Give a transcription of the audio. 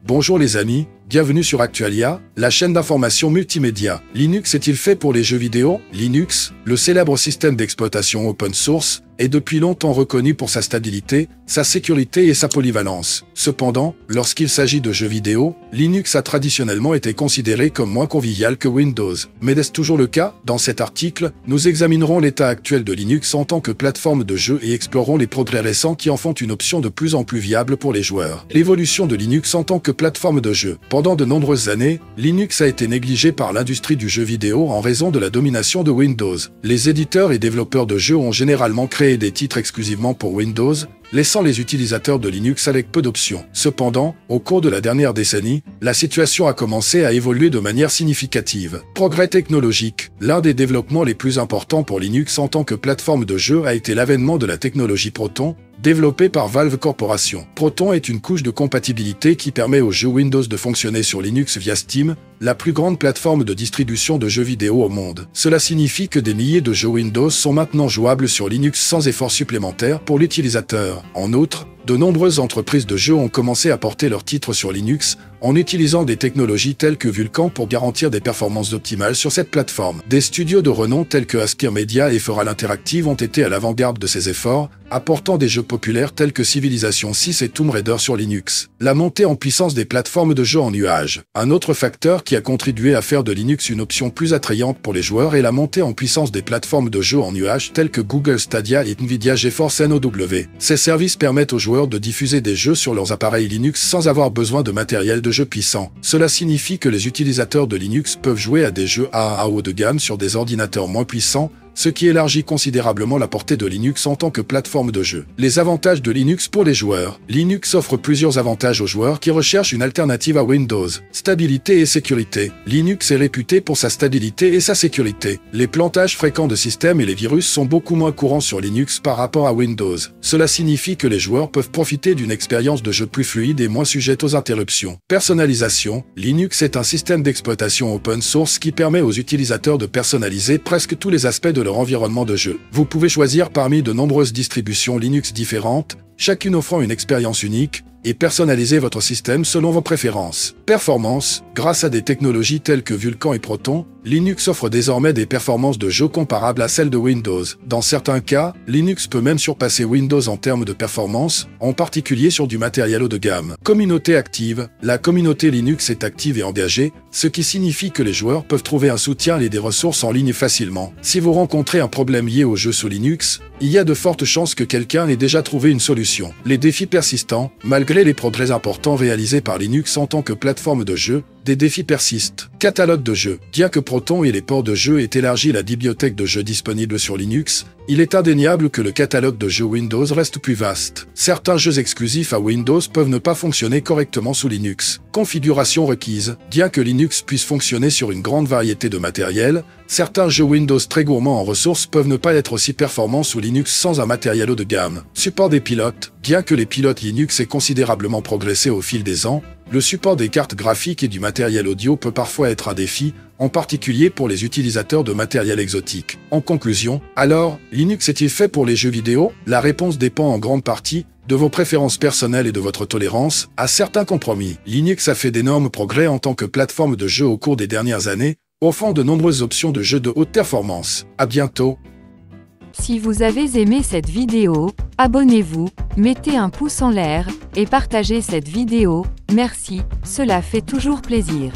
Bonjour les amis, bienvenue sur Actualia, la chaîne d'information multimédia. Linux est-il fait pour les jeux vidéo? Linux, le célèbre système d'exploitation open source, est depuis longtemps reconnu pour sa stabilité, sa sécurité et sa polyvalence. Cependant, lorsqu'il s'agit de jeux vidéo, Linux a traditionnellement été considéré comme moins convivial que Windows. Mais est-ce toujours le cas? Dans cet article, nous examinerons l'état actuel de Linux en tant que plateforme de jeu et explorerons les progrès récents qui en font une option de plus en plus viable pour les joueurs. L'évolution de Linux en tant que plateforme de jeu. Pendant de nombreuses années, Linux a été négligé par l'industrie du jeu vidéo en raison de la domination de Windows. Les éditeurs et développeurs de jeux ont généralement créé des titres exclusivement pour Windows, laissant les utilisateurs de Linux avec peu d'options. Cependant, au cours de la dernière décennie, la situation a commencé à évoluer de manière significative. Progrès technologique. L'un des développements les plus importants pour Linux en tant que plateforme de jeu a été l'avènement de la technologie Proton, développée par Valve Corporation. Proton est une couche de compatibilité qui permet aux jeux Windows de fonctionner sur Linux via Steam, la plus grande plateforme de distribution de jeux vidéo au monde. Cela signifie que des milliers de jeux Windows sont maintenant jouables sur Linux sans effort supplémentaire pour l'utilisateur. En outre, de nombreuses entreprises de jeux ont commencé à porter leurs titres sur Linux en utilisant des technologies telles que Vulkan pour garantir des performances optimales sur cette plateforme. Des studios de renom tels que Aspyr Media et Feral Interactive ont été à l'avant-garde de ces efforts, apportant des jeux populaires tels que Civilization 6 et Tomb Raider sur Linux. La montée en puissance des plateformes de jeux en nuage. Un autre facteur qui a contribué à faire de Linux une option plus attrayante pour les joueurs est la montée en puissance des plateformes de jeux en nuage telles que Google Stadia et Nvidia GeForce NOW. Ces services permettent aux joueurs de diffuser des jeux sur leurs appareils Linux sans avoir besoin de matériel de jeu puissant. Cela signifie que les utilisateurs de Linux peuvent jouer à des jeux AAA haut de gamme sur des ordinateurs moins puissants, ce qui élargit considérablement la portée de Linux en tant que plateforme de jeu. Les avantages de Linux pour les joueurs. Linux offre plusieurs avantages aux joueurs qui recherchent une alternative à Windows. Stabilité et sécurité. Linux est réputé pour sa stabilité et sa sécurité. Les plantages fréquents de systèmes et les virus sont beaucoup moins courants sur Linux par rapport à Windows. Cela signifie que les joueurs peuvent profiter d'une expérience de jeu plus fluide et moins sujette aux interruptions. Personnalisation. Linux est un système d'exploitation open source qui permet aux utilisateurs de personnaliser presque tous les aspects de leur environnement de jeu. Vous pouvez choisir parmi de nombreuses distributions Linux différentes, chacune offrant une expérience unique, et personnaliser votre système selon vos préférences. Performance. Grâce à des technologies telles que Vulkan et Proton, Linux offre désormais des performances de jeu comparables à celles de Windows. Dans certains cas, Linux peut même surpasser Windows en termes de performance, en particulier sur du matériel haut de gamme. Communauté active. La communauté Linux est active et engagée, ce qui signifie que les joueurs peuvent trouver un soutien et des ressources en ligne facilement. Si vous rencontrez un problème lié au jeu sous Linux, il y a de fortes chances que quelqu'un ait déjà trouvé une solution. Les défis persistants. Malgré les progrès importants réalisés par Linux en tant que plateforme de jeu, des défis persistent. Catalogue de jeux. Bien que Proton et les ports de jeux aient élargi la bibliothèque de jeux disponibles sur Linux, il est indéniable que le catalogue de jeux Windows reste plus vaste. Certains jeux exclusifs à Windows peuvent ne pas fonctionner correctement sous Linux. Configuration requise. Bien que Linux puisse fonctionner sur une grande variété de matériel, certains jeux Windows très gourmands en ressources peuvent ne pas être aussi performants sous Linux sans un matériel haut de gamme. Support des pilotes. Bien que les pilotes Linux aient considérablement progressé au fil des ans, le support des cartes graphiques et du matériel audio peut parfois être un défi, en particulier pour les utilisateurs de matériel exotique. En conclusion, alors, Linux est-il fait pour les jeux vidéo? La réponse dépend en grande partie de vos préférences personnelles et de votre tolérance à certains compromis. Linux a fait d'énormes progrès en tant que plateforme de jeu au cours des dernières années, offrant de nombreuses options de jeux de haute performance. À bientôt! Si vous avez aimé cette vidéo, abonnez-vous, mettez un pouce en l'air, et partagez cette vidéo, merci, cela fait toujours plaisir.